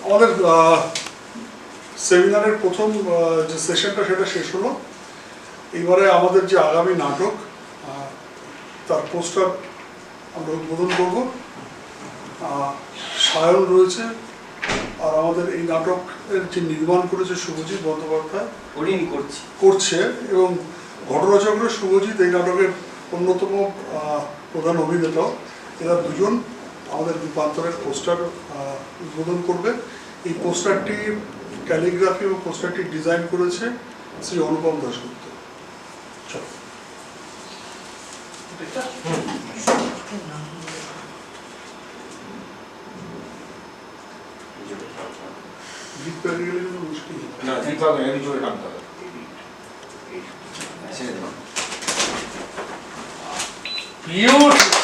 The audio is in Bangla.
আমাদের সেমিনারের প্রথম যে সেশনটা সেটা শেষ হলো। এইবারে আমাদের যে আগামী নাটক তার পোস্টার আমরা উদ্বোধন করব। সায়ন রয়েছে, আর আমাদের এই নাটকের যে নির্মাণ করেছে শুভজিৎ বন্দ্যোপাধ্যায় করছে, এবং ঘটনাচক্রে শুভজিৎ এই নাটকের অন্যতম প্রধান অভিনেতা। এরা দুজন আমাদের রূপান্তরের পোস্টার উদ্বোধন করবে। এই পোস্টারটি ক্যালিগ্রাফি এবং পোস্টারটি ডিজাইন করেছে শ্রী অনুপম দাশগুপ্ত। গীত পেয়ে গেলে কিন্তু মুশকিল না, গীত হবে না, জোরে টানতে হবে। Beautiful.